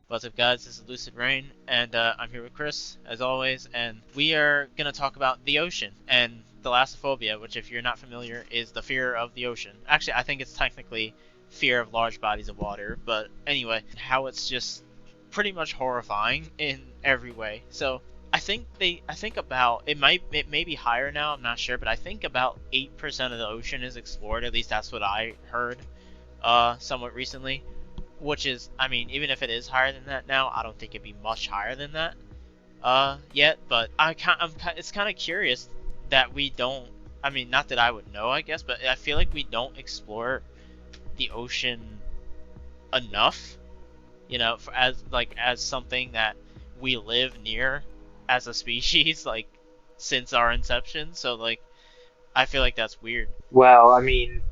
What's up, guys? This is Lucid Rain, and I'm here with Chris, as always, and we are going to talk about the ocean and Thalassophobia, which, if you're not familiar, is the fear of the ocean. Actually, I think it's technically fear of large bodies of water, but anyway, how it's just pretty much horrifying in every way. So, I think about, it may be higher now, I'm not sure, but I think about 8% of the ocean is explored, at least that's what I heard, somewhat recently. Which is, I mean, even if it is higher than that now, I don't think it'd be much higher than that, yet. But it's kind of curious that we don't. I mean, not that I would know, I guess, but I feel like we don't explore the ocean enough. You know, as something that we live near as a species, like since our inception. So like, I feel like that's weird. Well, I mean,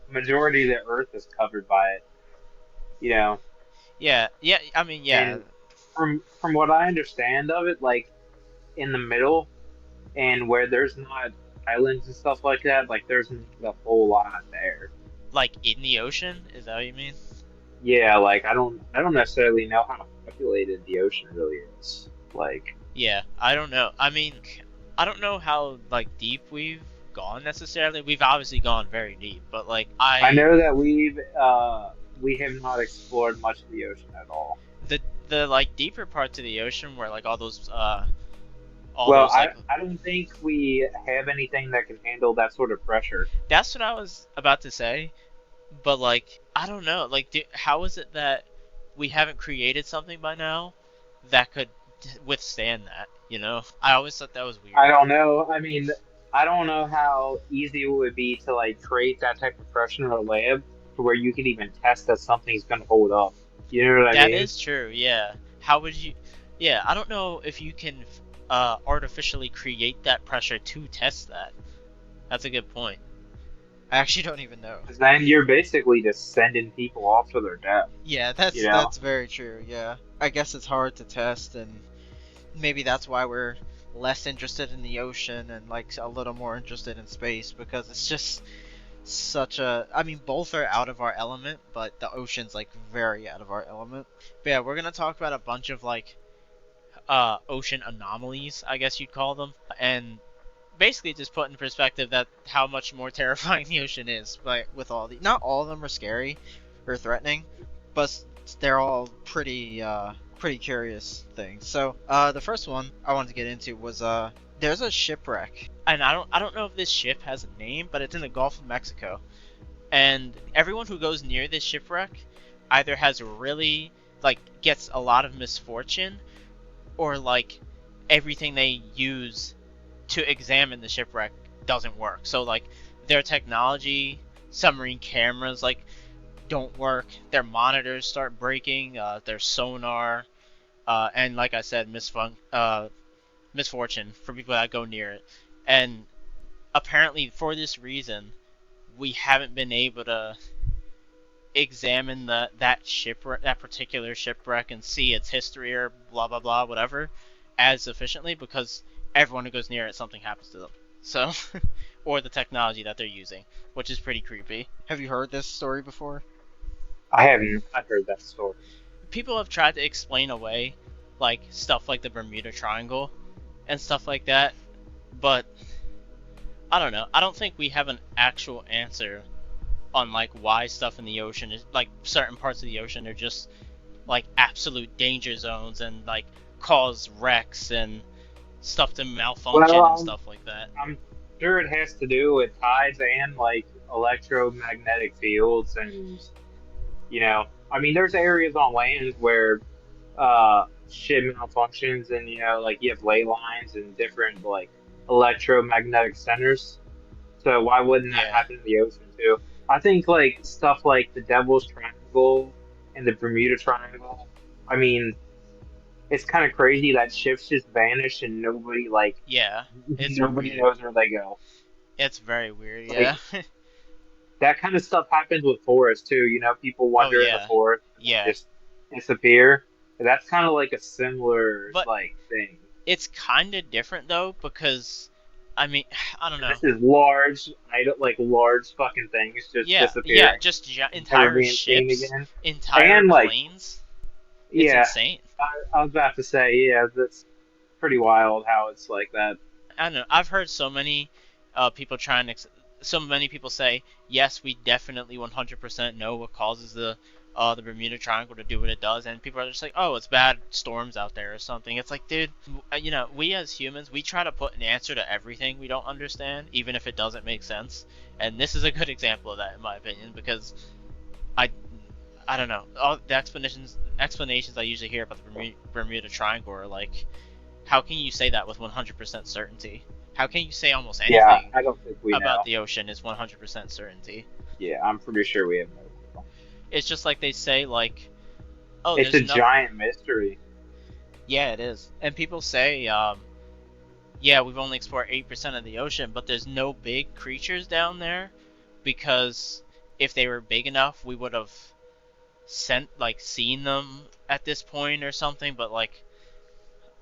majority of the Earth is covered by it, you know. Yeah, yeah. I mean, yeah, And from what I understand of it, like in the middle and where there's not islands and stuff like that, like there's not a whole lot there. like in the ocean. Is that what you mean? Yeah, like I don't necessarily know how populated the ocean really is. Like Yeah, I don't know. I mean, I don't know how like deep we've gone necessarily. We've obviously gone very deep, but like I know that we have not explored much of the ocean at all. the the like deeper parts of the ocean where like all Well, those I like I don't think we have anything that can handle that sort of pressure. that's what I was about to say, but like I don't know. Like how is it that we haven't created something by now that could withstand that, you know? I always thought that was weird. I don't know. I mean, I don't know how easy it would be to like create that type of pressure in a lab to where you could even test that something's going to hold up. You know what I That mean? is true, yeah. How would you? Yeah, I don't know if you can artificially create that pressure to test that. That's a good point. I actually don't even know. Because then you're basically just sending people off to their death. Yeah, You that's know? that's very true. Yeah, I guess it's hard to test, and maybe that's why we're less interested in the ocean and like a little more interested in space because it's just such a. I mean, both are out of our element, but the ocean's like very out of our element. But yeah, we're gonna talk about a bunch of like ocean anomalies, I guess you'd call them, and basically just put in perspective that how much more terrifying the ocean is. Like With all the, not all of them are scary or threatening, but they're all pretty curious things. So, the first one I wanted to get into was there's a shipwreck. and I don't know if this ship has a name, but it's in the Gulf of Mexico. And everyone who goes near this shipwreck either has really like gets a lot of misfortune or like everything they use to examine the shipwreck doesn't work. So like their technology, submarine cameras like don't work. Their monitors start breaking. Their sonar, and like I said, misfortune for people that go near it. And apparently, for this reason, we haven't been able to examine that particular shipwreck and see its history or blah blah blah whatever as efficiently because everyone who goes near it something happens to them. So or the technology that they're using, which is pretty creepy. Have you heard this story before? I haven't. I've heard that story. People have tried to explain away like stuff like the Bermuda Triangle and stuff like that, but I don't know. I don't think we have an actual answer on like why stuff in the ocean is like certain parts of the ocean are just like absolute danger zones and like cause wrecks and stuff to Well, malfunction and stuff like that. I'm sure it has to do with tides and like electromagnetic fields and I mean, there's areas on land where shit malfunctions and like you have ley lines and different like electromagnetic centers. So why wouldn't that Yeah. happen in the ocean too? I think like stuff like the Devil's Triangle and the Bermuda Triangle. I mean, it's kind of crazy that ships just vanish and nobody like Yeah. It's nobody weird. knows where they go. It's very weird, Like yeah. that kind of stuff happens with forests too. People Oh wander in the yeah. forest and Yeah. just disappear. That's kind of like a similar But like thing. it's kind of different though because I mean, I don't know. This is large, I don't like large fucking things just Yeah, yeah, disappearing, just never entire being seen ships, again. entire And like planes. It's Yeah, insane. I was about to say, yeah, that's pretty wild how it's like that. I don't know. I've heard so many people so many people say, yes, we definitely 100% know what causes the Bermuda Triangle to do what it does, and people are just like, oh, it's bad storms out there or something. It's like, dude, we as humans, we try to put an answer to everything we don't understand, even if it doesn't make sense. And this is a good example of that, in my opinion, because I I don't know. All the explanations I usually hear about the Bermuda Triangle are like, how can you say that with 100% certainty? How can you say almost Yeah, anything I don't think we about know. the ocean is 100% certainty? Yeah, I'm pretty sure we have no clue. It's just like they say, like, oh, It's there's a enough. giant mystery. Yeah, it is. And people say, yeah, we've only explored 8% of the ocean, but there's no big creatures down there because if they were big enough, we would have seen them at this point or something. But like,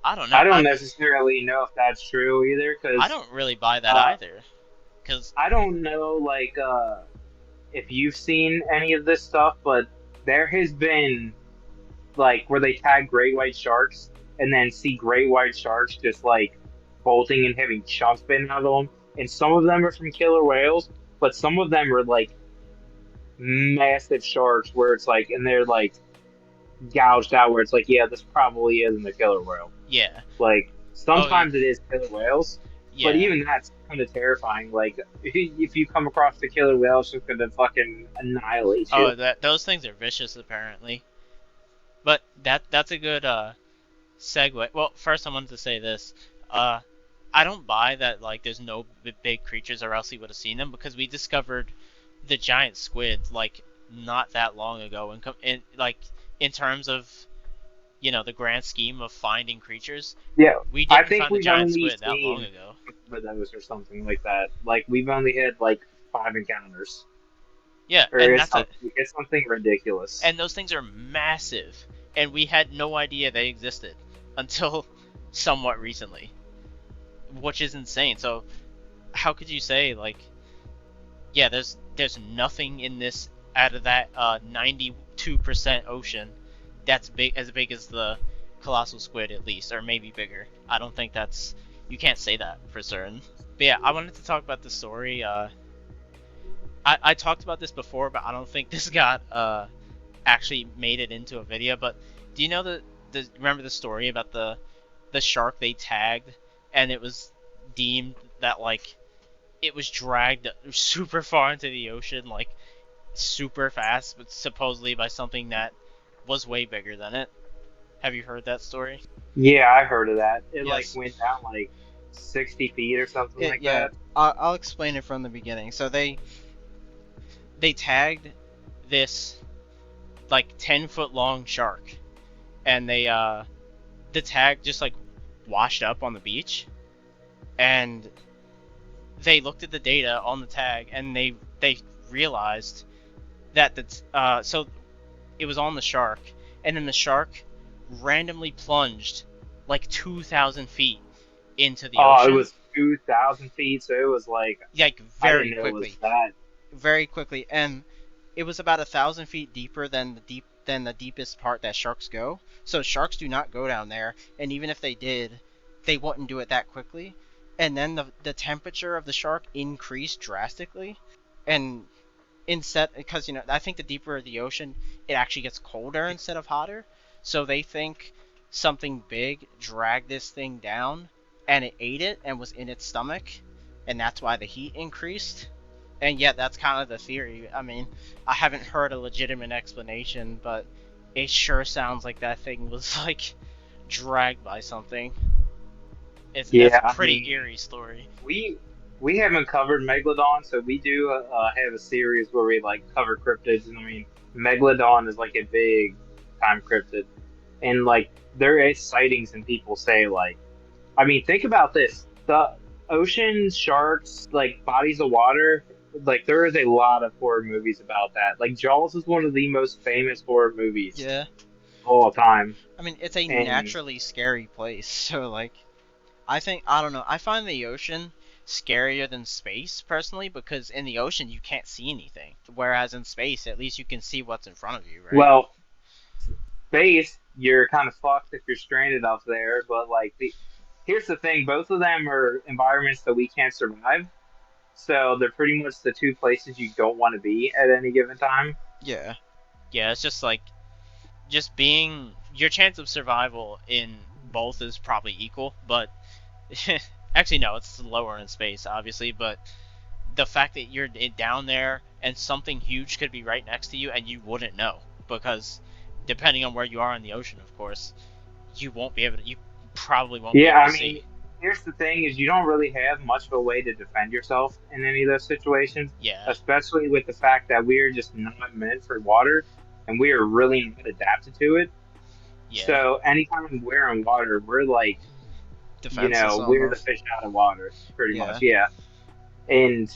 I don't know. I don't necessarily know if that's true either, I because don't really buy that uh, either. Cause I don't know, like, if you've seen any of this stuff, but there has been like where they tag great white sharks and then see great white sharks just like bolting and having chunks bitten out of them, and some of them are from killer whales, but some of them are like massive sharks where it's like, and they're like gouged out where it's like, yeah, this probably isn't a killer whale. yeah. Like Oh sometimes it is killer whales, but yeah. even that's kind of terrifying. Like if you come across the killer whale, it's just gonna fucking annihilate you. Oh, those things are vicious apparently. But that's a good segue. Well, first I wanted to say this. Uh, I don't buy that like there's no big creatures or else we would have seen them because we discovered the giant squid like not that long ago and like in terms of the grand scheme of finding creatures, Yeah, we I didn't think find the we've giant only squid that long seen ago. of those or something like that. Like we've only had like 5 encounters, Yeah, or and that's it. it's something ridiculous. And those things are massive, and we had no idea they existed until somewhat recently, which is insane. So how could you say like, yeah, there's nothing in this out of that 92% ocean that's big as the colossal squid at least, or maybe bigger. I don't think that's you can't say that for certain. But yeah, I wanted to talk about the story. I talked about this before, but I don't think this got actually made it into a video. But do you know remember the story about the shark they tagged, and it was deemed that like it was dragged super far into the ocean, like super fast, but supposedly by something that was way bigger than it. Have you heard that story? Yeah, I heard of that. It like Yes. went down like 60 feet or something Yeah, like yeah. that. I'll explain it from the beginning. So they tagged this like 10-foot long shark, and the tag just like washed up on the beach, and they looked at the data on the tag, and they realized that so it was on the shark, and then the shark randomly plunged like 2,000 feet into the Oh, it ocean, was 2,000 feet, so it was like like I very didn't know it was quickly, that. very quickly, and it was about 1,000 feet deeper than the deepest part that sharks go. So sharks do not go down there, and even if they did, they wouldn't do it that quickly. And then the temperature of the shark increased drastically, and instead, because I think the deeper the ocean, it actually gets colder instead of hotter. So they think something big dragged this thing down, and it ate it and was in its stomach, and that's why the heat increased. And yeah, that's kind of the theory. I mean, I haven't heard a legitimate explanation, but it sure sounds like that thing was like dragged by something. That's Yeah, a I pretty mean, eerie story. we we haven't covered Megalodon, so we do have a series where we like cover cryptids, and I mean, Megalodon is like a big time cryptid, and like there is sightings, and people say like, I mean, think about this: the ocean sharks, like bodies of water. Like there is a lot of horror movies about that. Like Jaws is one of the most famous horror movies Yeah, of all time, I mean it's a and naturally scary place. So like, I don't know. I find the ocean scarier than space personally because in the ocean you can't see anything, whereas in space at least you can see what's in front of you, right? well, space you're kind of fucked if you're stranded up there. But like here's the thing: both of them are environments that we can't survive. So they're pretty much the two places you don't want to be at any given time. Yeah. Yeah, it's just like just being your chance of survival in both is probably equal, but actually no, it's lower in space obviously, but the fact that you're down there and something huge could be right next to you and you wouldn't know because depending on where you are in the ocean, of course, you probably won't be Yeah, able to I mean, see. here's the thing: is you don't really have much of a way to defend yourself in any of those situations, Yeah, especially with the fact that we are just not meant for water, and we are really not adapted to it. yeah, So anytime we're in water, we're like, Defenseless we're the almost. fish out of water, pretty Yeah. much. Yeah, and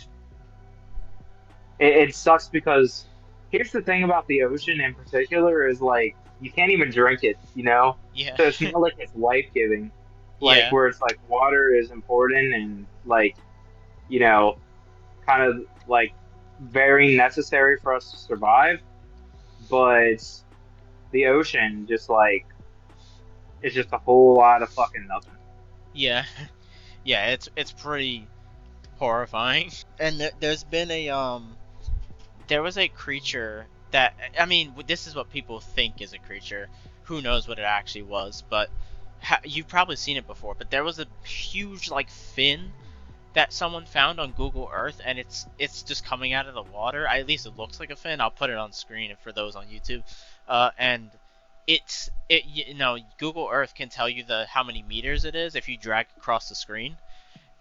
it sucks because here's the thing about the ocean in particular is like you can't even drink it, you know? yeah, So it's not like it's life giving, like yeah, where it's like water is important and like, you know, kind of like very necessary for us to survive. But the ocean just like it's just a whole lot of fucking nothing. yeah, yeah. It's pretty horrifying. And there's been a There was a creature that I mean, this is what people think is a creature. Who knows what it actually was? But you've probably seen it before. But there was a huge like fin that someone found on Google Earth, and it's just coming out of the water. At least it looks like a fin. I'll put it on screen for those on YouTube. And Google Earth can tell you the how many meters it is if you drag across the screen,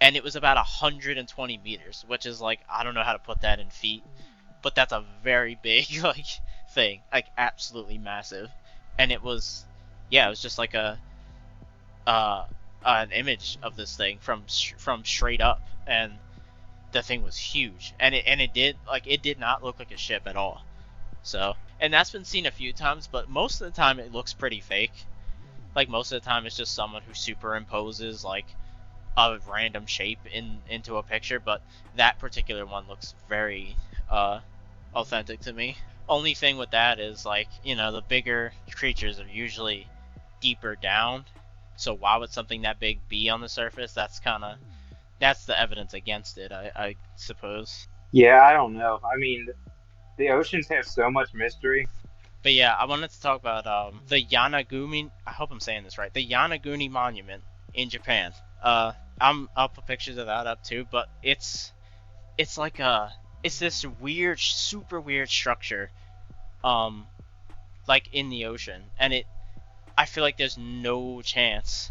and it was about 120 meters, which is like I don't know how to put that in feet, but that's a very big like thing, like absolutely massive. And it was, yeah, it was just like an image of this thing from straight up, and the thing was huge, and it did not look like a ship at all. So, and that's been seen a few times, but most of the time it looks pretty fake. Like most of the time it's just someone who superimposes like a random shape into a picture, but that particular one looks very uh authentic to me. Only thing with that is like, the bigger creatures are usually deeper down. So why would something that big be on the surface? That's the evidence against it, I suppose. Yeah, I don't know. I mean, the oceans have so much mystery. But yeah, I wanted to talk about the Yanaguni. I hope I'm saying this right. The Yanaguni Monument in Japan. I'll put pictures of that up too. But it's like it's this weird, super weird structure, um, like in the ocean, and I feel like there's no chance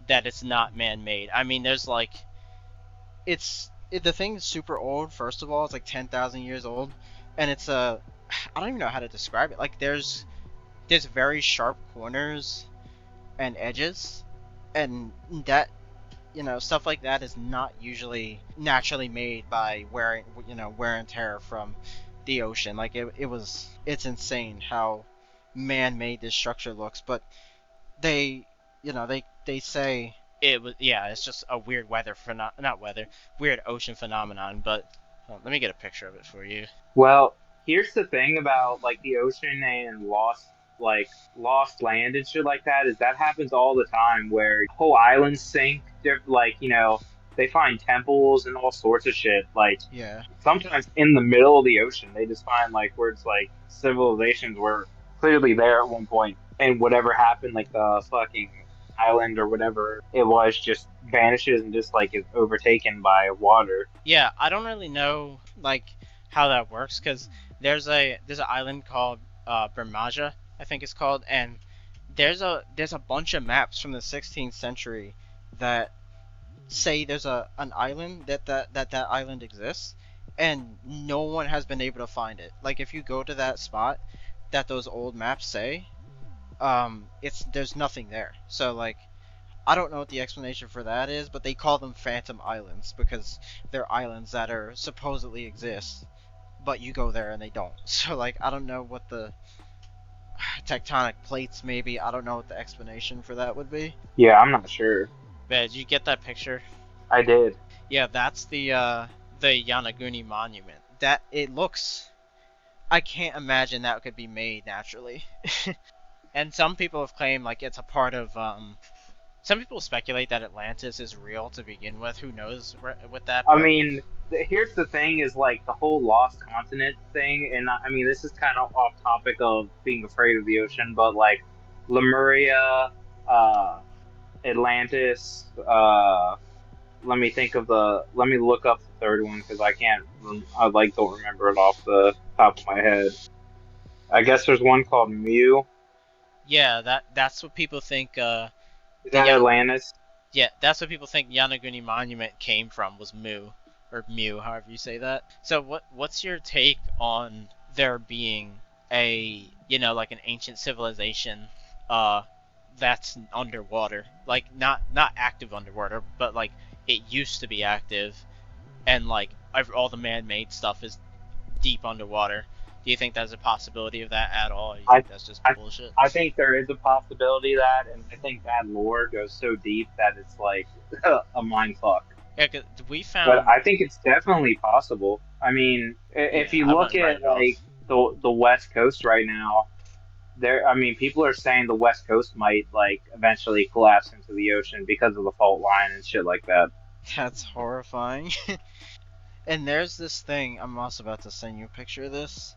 that it's not man-made. I mean, there's like, the thing's super old. First of all, it's like 10,000 years old, and it's a I don't even know how to describe it. Like there's very sharp corners and edges, and that stuff like that is not usually naturally made by wear and tear from the ocean. Like it's insane how man-made this structure looks, but they they say it was, yeah, it's just a weird not weather, weird ocean phenomenon. But let me get a picture of it for you. Well, here's the thing about like the ocean and lost land and shit like that is that happens all the time where whole islands sink. Like they find temples and all sorts of shit. Like yeah. sometimes in the middle of the ocean, they just find like where it's like civilizations were clearly there at one point, and whatever happened, like the fucking island or whatever it was, just vanishes and just like is overtaken by water. Yeah, I don't really know like how that works because there's an island called Bermaja, I think it's called, and there's a bunch of maps from the 16th century that say there's an island that island exists, and no one has been able to find it. Like if you go to that spot that those old maps say, it's there's nothing there. So like I don't know what the explanation for that is, but they call them phantom islands because they're islands that are supposedly exist, but you go there and they don't. So like I don't know what the tectonic plates maybe. I don't know what the explanation for that would be. Yeah, I'm not sure. But did you get that picture? I did. Yeah, that's the Yanaguni Monument. That it looks I can't imagine that could be made naturally. And some people have claimed like it's a part of some people speculate that Atlantis is real to begin with. Who knows with that? I But mean, here's the thing: is like the whole lost continent thing, and I mean, this is kind of off topic of being afraid of the ocean, but like Lemuria, uh, Atlantis. Let me think of the. Let me look up the third one because I can't. I like don't remember it off the top of my head. I guess there's one called Mu. Yeah, that's what people think. Is The that Atlantis? Yeah, that's what people think Yanaguni Monument came from, was Mu, or Mu, however you say that. So what's your take on there being a, like an ancient civilization uh that's underwater? Like not active underwater, but like it used to be active, and like all the man-made stuff is deep underwater. Do you think there's a possibility of that at all, or do you I, think that's just I bullshit? I think there is a possibility of that, and I think that lore goes so deep that it's like a mind fuck. Yeah, 'cause we But found. I think it's definitely possible. I mean, if Yeah, you I look wouldn't write at it off. like the West Coast right now, there, I mean, people are saying the West Coast might like eventually collapse into the ocean because of the fault line and shit like that. that's horrifying. And there's this thing. I'm also about to send you a picture of this.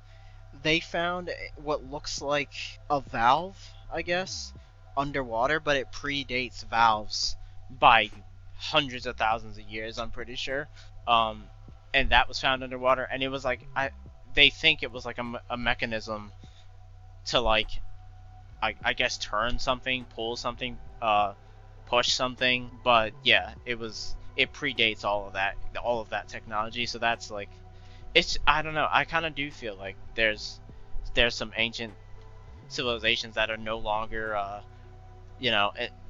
They found what looks like a valve, I guess, underwater, but it predates valves. By hundreds of thousands of years, I'm pretty sure. Um, and that was found underwater, and it was like they think it was like a mechanism to like I guess turn something, pull something, push something. But yeah, it predates all of that technology. So that's like it's I don't know. I kind of do feel like there's some ancient civilizations that are no longer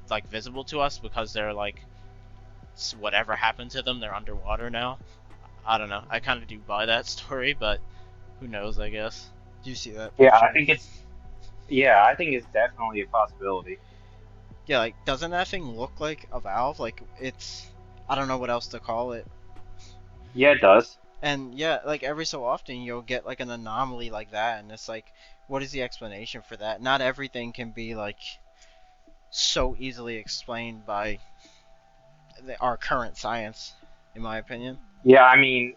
like visible to us because they're like whatever happened to them, they're underwater now. I don't know. I kind of do buy that story, but who knows? I guess. Do you see that Yeah, picture? I think it's definitely a possibility. Yeah, like doesn't that thing look like a valve? Like it's, I don't know what else to call it. Yeah, it does. And yeah, like every so often you'll get like an anomaly like that, and it's like, what is the explanation for that? Not everything can be like so easily explained by our current science, in my opinion. Yeah, I mean,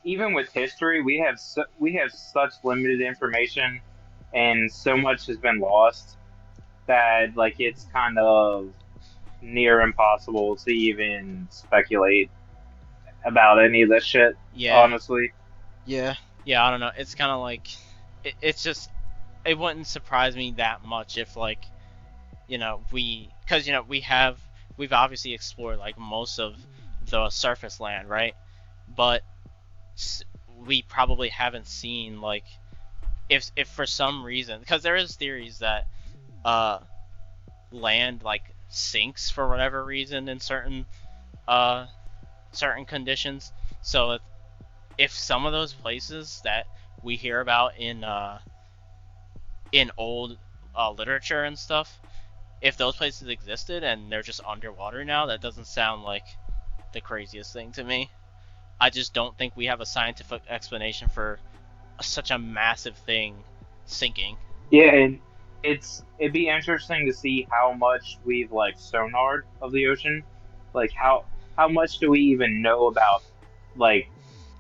even with history, we have such limited information, and so much has been lost that like it's kind of near impossible to even speculate about any of this shit. Yeah, Honestly, Yeah, yeah. I don't know. It's kind of like it's just it wouldn't surprise me that much if like because we've obviously explored like most of the surface land, right? But we probably haven't seen like if for some reason, because there is theories that uh land like sinks for whatever reason in uh certain conditions. So if some of those places that we hear about in old literature and stuff, if those places existed and they're just underwater now, that doesn't sound like the craziest thing to me. I just don't think we have a scientific explanation for such a massive thing sinking. yeah, and it'd be interesting to see how much we've like sonared of the ocean, like how much do we even know about like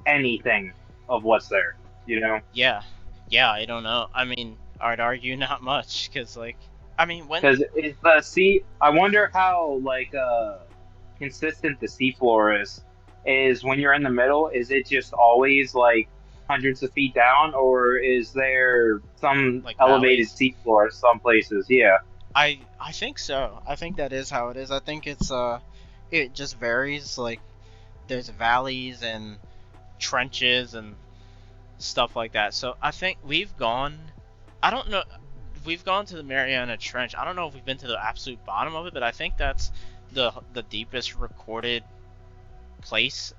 anything of what's there, you know? Yeah, yeah, I don't know. I mean, I'd argue not much, because like, I mean, when Because it's the sea. I wonder how like consistent the seafloor is. Is when you're in the middle, is it just always like hundreds of feet down, or is there some like elevated valleys, seafloor some places? Yeah. I think so. I think that is how it is. I think it just varies. Like there's valleys and trenches and stuff like that. So I think we've gone. I don't know. We've gone to the Mariana Trench. I don't know if we've been to the absolute bottom of it, but I think that's the deepest recorded place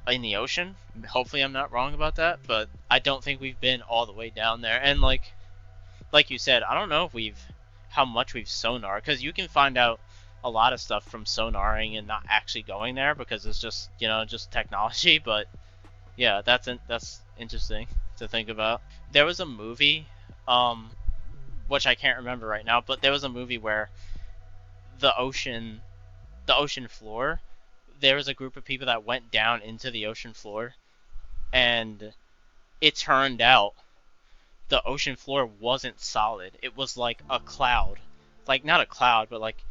in the ocean. Hopefully, I'm not wrong about that, but I don't think we've been all the way down there. And like you said, I don't know if we've how much we've sonar, because you can find out a lot of stuff from sonaring and not actually going there because it's just just technology. But yeah, that's interesting to think about. There was a movie, um, which I can't remember right now, but there was a movie where the ocean floor, there was a group of people that went down into the ocean floor, and it turned out the ocean floor wasn't solid. It was like a cloud. Like, not a cloud, but like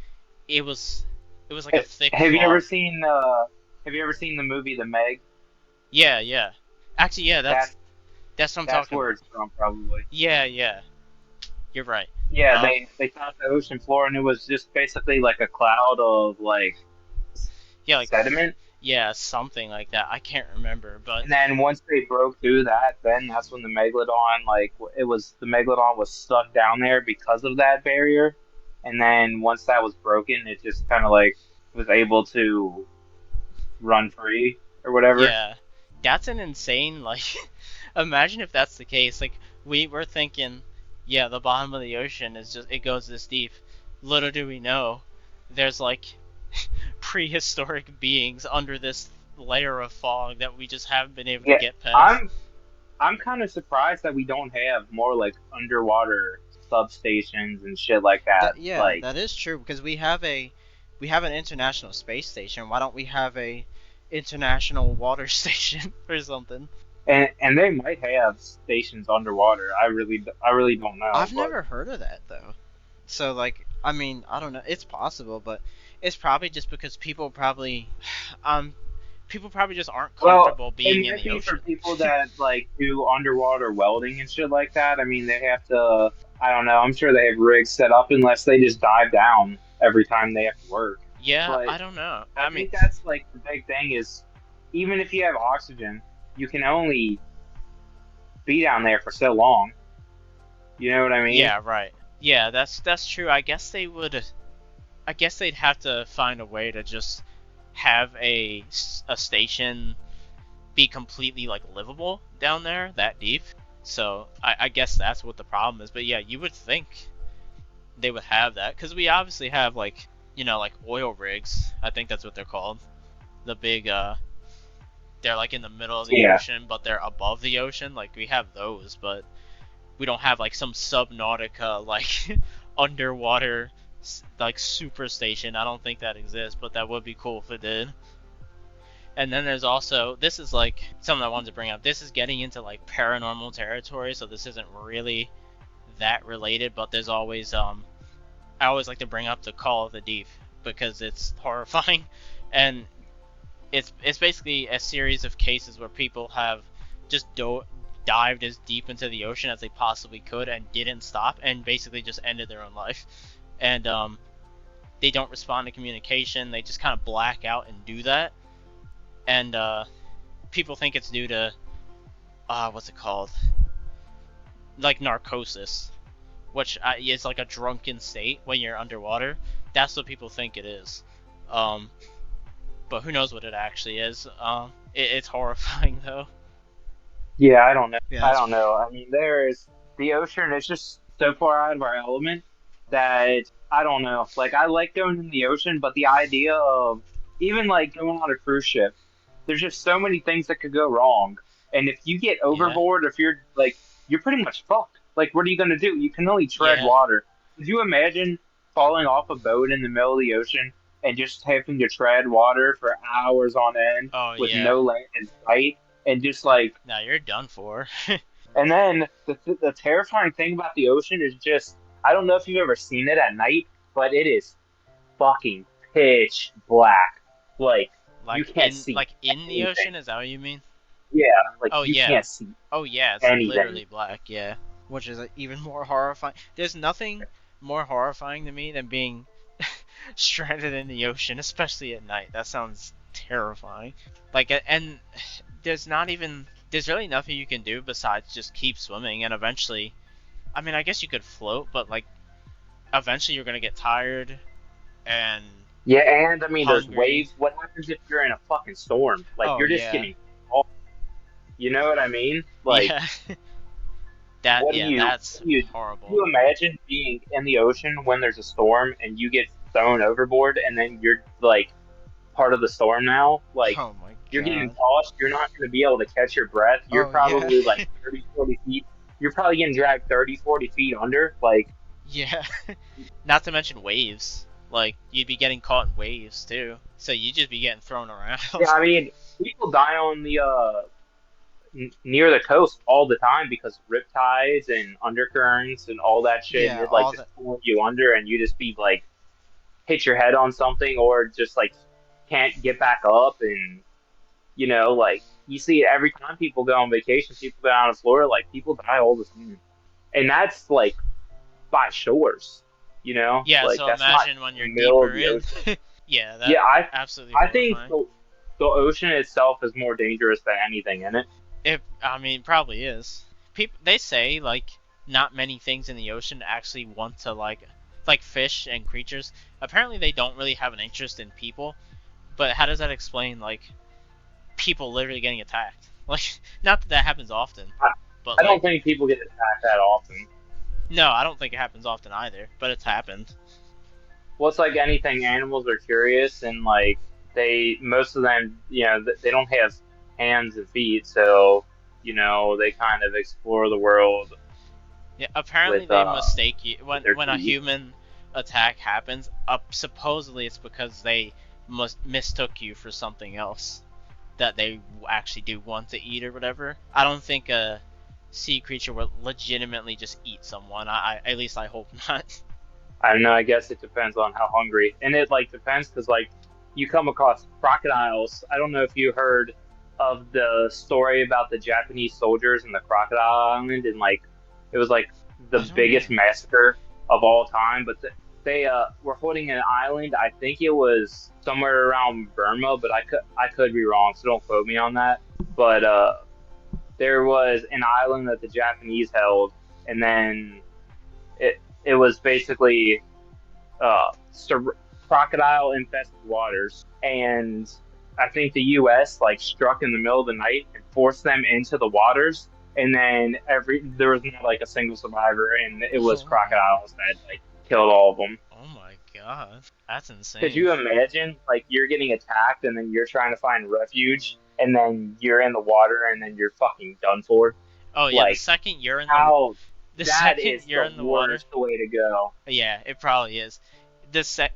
it was like a thick Have you fog. ever seen the movie The Meg? Yeah. Actually, yeah, that's what I'm That's talking where about. it's from, probably. Yeah. You're right. Yeah, Um, they found the ocean floor, and it was just basically like a cloud of like yeah, like sediment. yeah, something like that. I can't remember, but And then once they broke through that, then that's when the megalodon, like the megalodon was stuck down there because of that barrier. And then once that was broken, it just kind of like was able to run free or whatever. yeah, that's an insane, like, imagine if that's the case. Like, we were thinking, yeah, the bottom of the ocean is just, it goes this deep. Little do we know, there's like prehistoric beings under this layer of fog that we just haven't been able to Yeah, get past. I'm kind of surprised that we don't have more like underwater substations and shit like that. Yeah, Like, that is true because we have an international space station. Why don't we have a international water station or something? and they might have stations underwater. I really don't know. I've but- never heard of that though. So like, I mean, I don't know. It's possible, but it's probably just because people probably just aren't comfortable being it in might the be for ocean. people that like do underwater welding and shit like that. I mean, they have to. I don't know. I'm sure they have rigs set up unless they just dive down every time they have to work. Yeah, But I don't know. I I mean, think that's like the big thing is, even if you have oxygen, you can only be down there for so long. You know what I mean? yeah, right. Yeah, that's true. I guess they'd have to find a way to just have a station be completely like livable down there that deep. So I guess that's what the problem is. But yeah, you would think they would have that because we obviously have like like oil rigs. I think that's what they're called. The big they're like in the middle of the Yeah. ocean, but they're above the ocean. Like we have those, but we don't have like some Subnautica like underwater like super station. I don't think that exists, but that would be cool if it did. And then there's also, this is like something I wanted to bring up. This is getting into like paranormal territory, so this isn't really that related, but there's always I always like to bring up the Call of the Deep because it's horrifying, and it's basically a series of cases where people have just dived as deep into the ocean as they possibly could and didn't stop and basically just ended their own life. And they don't respond to communication. They just kind of black out and do that. And people think it's due to what's it called? Like narcosis, which is like a drunken state when you're underwater. That's what people think it is. But who knows what it actually is. It's horrifying though. Yeah, I don't know. Yeah, I that's- don't know. I mean, the ocean is just so far out of our element that I don't know. Like, I like going in the ocean, but the idea of even like going on a cruise ship, there's just so many things that could go wrong. And if you get overboard, if you're like, you're pretty much fucked. Like, what are you gonna do? You can only tread Yeah. water. Could you imagine falling off a boat in the middle of the ocean and just having to tread water for hours on end Oh with yeah. no land in sight? And just like, Now you're done for. and then the terrifying thing about the ocean is just, I don't know if you've ever seen it at night, but it is fucking pitch black. Like, Like you can't in see the anything. ocean, is that what you mean? yeah, like Oh, you yeah. can't see Oh yeah, it's Anything. literally black. Yeah. which is even more horrifying. There's nothing more horrifying to me than being stranded in the ocean, especially at night. That sounds terrifying. Like, and there's really nothing you can do besides just keep swimming, and eventually, I mean, I guess you could float, but like, eventually you're gonna get tired, and Yeah, and I mean, there's Hungry. waves. What happens if you're in a fucking storm? Like, Oh, you're just yeah. getting off. You know what I mean? Like, yeah. That what do yeah, you- that's what do you- horrible. can you imagine being in the ocean when there's a storm and you get thrown overboard and then you're, like, part of the storm now? Like, Oh my god. you're getting tossed. You're not going to be able to catch your breath. You're Oh, probably yeah. like 30, 40 feet. You're probably getting dragged 30, 40 feet under. Like, Yeah. Not to mention waves. Like, you'd be getting caught in waves, too. So you'd just be getting thrown around. Yeah, I mean, people die on the near the coast all the time because of riptides and undercurrents and all that shit, and Yeah, it like all just the pulls you under, and you just be like hit your head on something or just like can't get back up, and like you see it every time people go on vacation, people go down to Florida, like people die all the time, and that's like by shores, Yeah, like so that's not imagine when in you're the middle of deeper the in. ocean. Yeah, Yeah, that absolutely I think horrifying. the ocean itself is more dangerous than anything in it. I mean, probably is. People they say like not many things in the ocean actually want to like fish and creatures. Apparently, they don't really have an interest in people. But how does that explain like people literally getting attacked? Like, not that that happens often, I, but I don't like, think people get attacked that often. no, I don't think it happens often either. But it's happened. Well, it's like anything. Animals are curious, and like most of them, they don't have hands and feet, so they kind of explore the world Yeah, apparently with they mistake you with their when a teeth. human attack happens. Supposedly it's because they mistook you for something else that they actually do want to eat or whatever. I don't think a sea creature will legitimately just eat someone. At least I hope not. I don't know. I guess it depends on how hungry, and it like depends because like you come across crocodiles. I don't know if you heard of the story about the Japanese soldiers in the Crocodile Island, and like it was like the I don't know. biggest massacre of all time. But they were holding an island. I think it was somewhere around Burma, but I could be wrong, so don't quote me on that. But there was an island that the Japanese held, and then it was basically uh, crocodile infested waters, and I think the U.S. like struck in the middle of the night and forced them into the waters, and then there was not like a single survivor, and it was Oh my, crocodiles that like killed all of them. oh my god, that's Could insane. you imagine like you're getting attacked and then you're trying to find refuge, and then you're in the water and then you're fucking done for? Oh yeah, Like how the that second is you're the in the water, worst way to go. yeah, it probably is.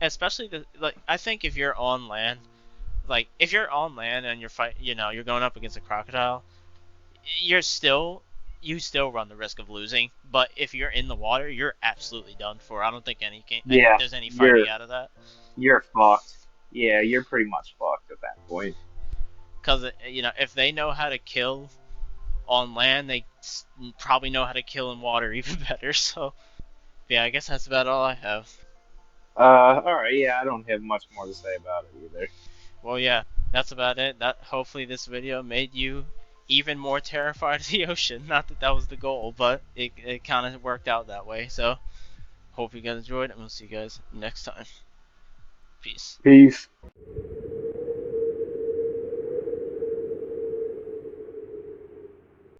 Especially like I think if you're on land, like if you're on land and you're going up against a crocodile, you're still you still run the risk of losing. But if you're in the water, you're absolutely done for. I don't think Yeah, there's any you're fighting out of that. you're fucked. Yeah, you're pretty much fucked at that point. Because if they know how to kill on land, they probably know how to kill in water even better. So yeah, I guess that's about all I have. All right, yeah, I don't have much more to say about it either. Well, yeah, that's about it. That hopefully this video made you even more terrified of the ocean. Not that that was the goal, but it kind of worked out that way. So hope you guys enjoyed, and we'll see you guys next time. Peace. Peace.